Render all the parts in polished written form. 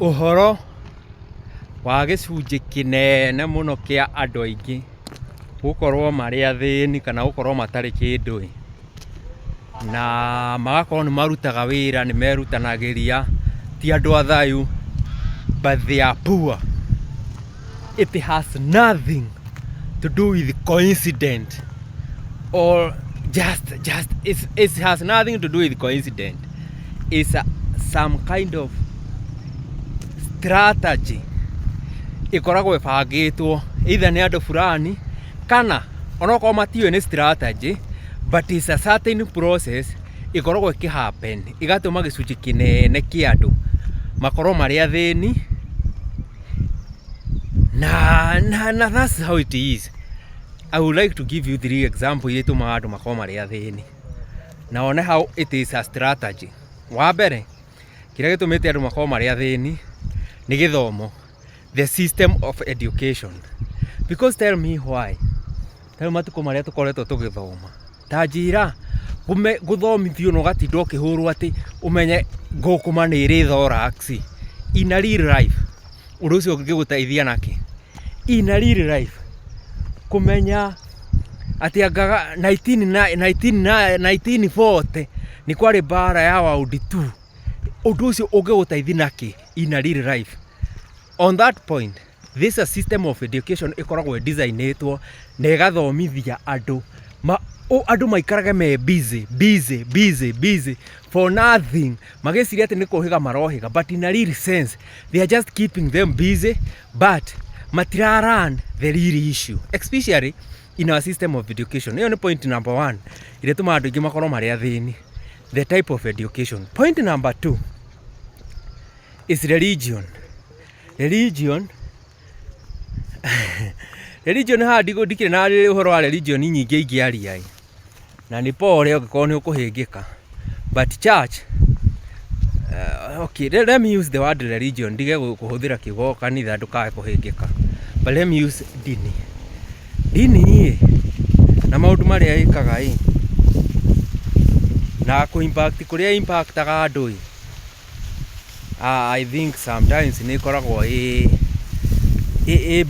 Uhoro wa gĩcunjĩ kĩnene mũno kĩa andũ aingĩ gũkorwo marĩ athĩni kana gũkorwo matarĩ kĩndũ na magakorwo nĩ marutaga wĩra, nĩ merutanagĩria, ti andũ a thayũ, but they are poor. It has nothing to do with coincidence or it has nothing to do with coincidence. It's some kind of strategy ikoragwo ibangĩtwo either nĩ andũ fulani kana onokorwo matiũĩ nĩ strategy, but it's a certain process ikoragwo ikihappen igatũma gĩcunjĩ kĩnene kĩa andũ makorwo marĩ athĩni na that's how it is. I would like to give you 3 examples iria itumaga andũ makorwo marĩ athĩni na one how it is a strategy. Wa mbere, kĩrĩa gĩtũmĩte andũ makorwo marĩ athĩni nĩ gĩthomo, the system of education. Because tell me why. Tell matukũ marĩa tũkoretwo tũgĩthoma, ta njĩra gũthomithio na ũgatinda ũkĩhũrwo atĩ ũmenye ngũkũma nĩ ĩrĩ thorax. In a real life, ũndũ ũcio ũngĩgũteithia nakĩ? In a real life, kũmenya atĩ anga 1940 nĩ kwarĩ mbara ya World 2. Ũndũ ũcio ũngĩgũteithia nakĩ in a real life? On that point, this a system of education ikoragwo designetwo na igathomithia andũ andũ maikarage me busy for nothing, mageciria atĩ nĩ kũhiga marohiga, but in a real sense they are just keeping them busy, but matiraran the real issue, especially in our system of education. Hiyo ni point number 1 ile tuma andũ aingĩ makorwo marĩ athĩni, the type of education. Point number 2 is religion. Religion haha ndikĩrĩ na ũhoro wa religion nyingĩ ingĩaria na nĩ pole ũngĩkorwo nĩ ũkũhĩngĩka, but church, okay, let me use the word religion, ndige kũhũthĩra kiugo kanitha ndũkae kũhĩngĩka, but let me use dini na maũndũ marĩa ĩkaga na impact kũrĩa impactaga andũ I think sometimes nĩ ikoragwo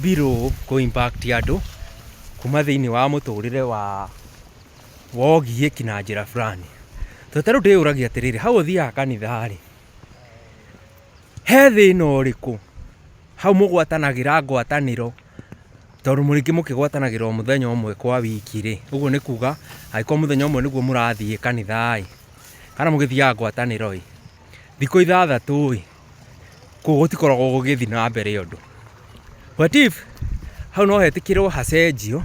below ku impact andũ kuma thĩinĩ wa mũtũrĩre wa ũgiĩki na njĩra fulani. Tũtarũ ndĩũragia atĩrĩrĩ, hau ũthiaga kanitha he thĩna ũrĩkũ hau mũgwatanagĩra ngwatanĩro, tondũ mũrĩngĩ mũkĩgwatanagĩra mũthenya ũmwe kwa wiki ũguo nĩ kuga angĩkorwo mũthenya ũmwe nĩguo mũrathiĩ kanitha kana mũgĩthiaga ngwatanĩro thikũ 6 kũu gũtikoragwo gũgĩthiĩ na mbere ũndũ. What if hau no hetĩkĩrwo hacenjio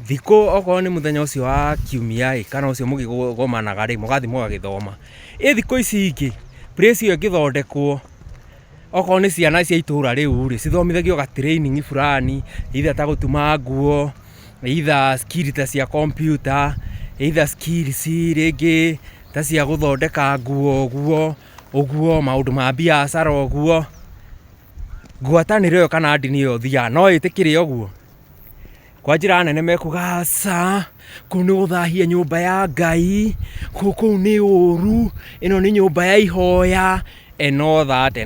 thikũ, okorwo nĩ mũthenya ũcio wa kiumia kana ũcio mũgĩgomanaga mũgathiĩ mũgagĩthoma, thikũ ici ingĩ place ĩyo ĩngĩthondekwo, okorwo nĩ ciana cia itũra rĩu cithomithagio ga training fulani, either ta gũtuma nguo, either skill ta cia computer, either skills rĩngĩ ta cia gũthondeka nguo ũguo, maũndũ ma biacara ũguo. Ngwatanĩro ĩyo kana ndini ĩyo thia no ĩtĩkĩre ũguo? Kwa njĩra nene mekuga aca, kũu nĩ gũthahia nyũmba ya Ngai, kũu nĩ ũru, ĩno nĩ nyũmba ya ihoya, and all that.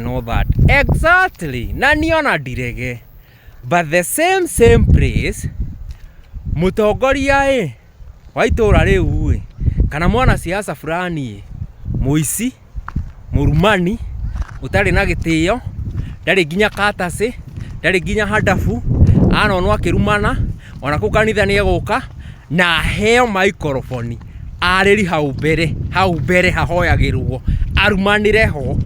Exactly, na niona ndirege, but the same place mũtongoria wa itũra rĩu kana mwana siasa fulani mũici, mũrumani, ũtarĩ na gĩtĩo, ndarĩ nginya katase, ndarĩ nginya hadafu, anonwo akĩrumana, ona kũu kanitha nĩ egũka na heo microphone arĩri hau mbere hahoyagĩrwo, arumanĩre ho,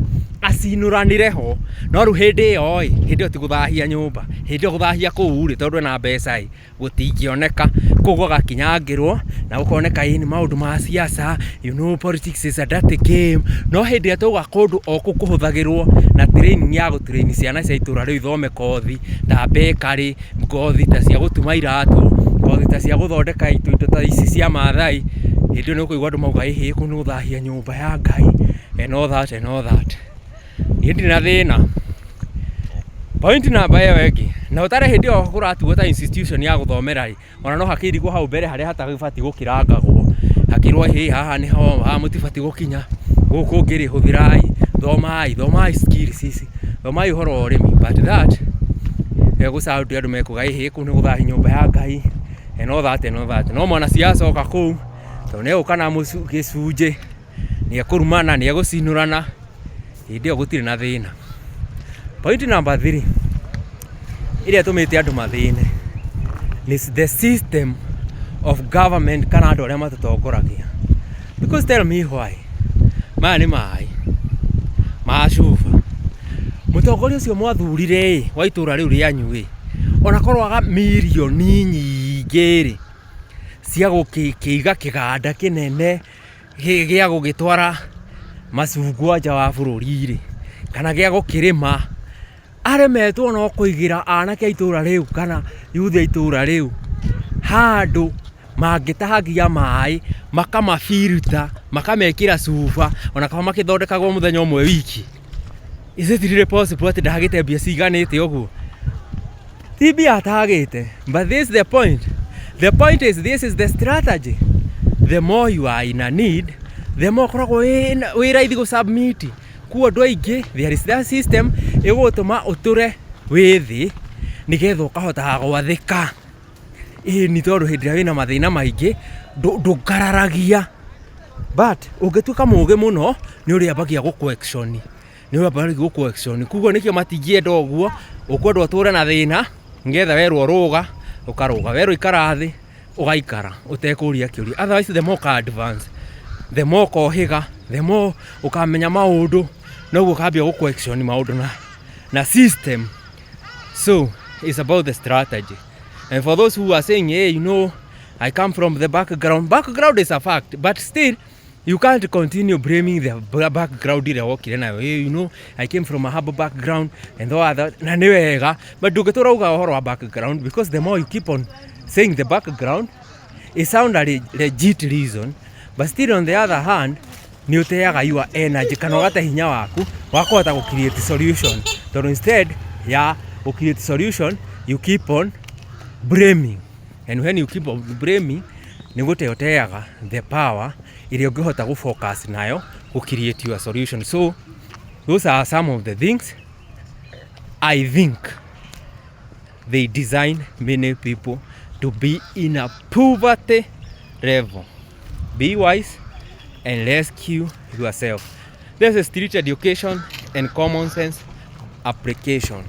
acinũranĩre ho. No rĩu hĩndĩ ĩyo ti gũthahia nyũmba, hĩndĩ ĩyo gũthahia kũu tondũ ena mbeca gũtingĩoneka, kũu gũgakinyangĩrwo na gũkoneka nĩ maũndũ ma siasa, you know politics is a dirty game. No hĩndĩ ĩyo tũga kũndũ kũu kũhũthagĩrwo na training ya gũtrain ciana cia itũra rĩu ithome kothi ta bakery, kothi ta cia gũtuma iratũ, kothi ta cia gũthondeka indo ta ici cia Maathai, hĩndĩ ĩyo nĩ ũkũigua andũ mauga kũu nĩ gũthahia nyũmba ya Ngai, and all that. Hindi na thĩna. Point namba ĩyo ĩngĩ, na ũtarĩ hĩndĩ ĩyo kũratuo ta institution ya gũthomera ona no hakĩrigwo hau mbere harĩa hatagĩbatiĩ gũkĩrangagwo, hakĩrwo haha nĩho mũtibatiĩ gũkinya, guku ngiri huthirai thomai skills ici thomai horo urimi but that gucaũti andũ mekuga ĩhĩ kũu nĩ gũthahi nyũmba ya Ngai no that no mwana siasa oka kũu tondũ nĩ egũka na gĩcunjĩ nĩ ekũrumana nĩ egũcinũrana hĩndĩ ĩyo gũtirĩ na thĩna. Point number 3 ĩrĩa ĩtũmĩte andũ mathĩne is the system of government kana andũ arĩa matũtongoragia. Because tell me why. Maya nĩ maĩ ma cuba. Mũtongoria ũcio mwathurire wa itũra rĩu rĩanyu ona korwaga mirioni nyingĩ cia gũkĩiga kĩganda kĩnene gĩa gũgĩtwara macungwa nja wa bũrũri kana gĩa gũkĩrĩma aremetwo no kũigĩra anake a itũra rĩu kana yuthi a itũra rĩu handũ mangĩtahagia maĩ makamafilter makamekĩra cuba ona kama makĩthondekagwo mũthenya ũmwe wiki. Is it really possible atĩ ndagĩte mbia ciganĩte ũguo? Ti mbia atagĩte, but this is the point. The point is this is the strategy. The more you are in a need, the more koragwo wĩ raithi gũsubmit. Kuo andũ aingĩ there is that system ĩgũtũma ũtũre wĩ thĩ nĩgetha ũkahota gwathĩka. Nĩ tondũ hĩndĩ ĩrĩa wĩna mathĩna maingĩ ndũngararagia, but ũngĩtuĩka mũũgĩ mũno nĩ ũrĩambagia gũkũ-action. Kuguo nĩkĩo matingĩenda ũguo, ũkwenda ũtũre na thĩna nĩgetha werwo rũga ũkarũga, werwo ikara thĩ ũgaikara ũtekũria kĩũria. Otherwise the more advance, the more ũkohĩga, the more ũkamenya maũndũ noguo ũkambia gũkũ-action maũndũ na system. So it's about the strategy. And for those who are saying, hey, you know, I come from the background is a fact, but still you can't continue blaming the background ĩrĩa wokire nayo. Hey, you know, I came from a humble background and all that, na nĩ wega, but ndũngĩtũra uga ũhoro wa background, because the more you keep on saying the background, it sounds a legit reason, but still on the other hand nĩ ũteaga your energy kana ũgate hinya waku wa kũhota gũ-create solution. So instead ya gũ-create solution, you keep on blaming, and when you keep on blaming nĩ gũte ũteaga the power ĩrĩa ũngĩhota gũ-focus nayo gũ-create your solution. So those are some of the things I think they design many people to be in a poverty level. Be wise and rescue yourself. This is street education and common sense application.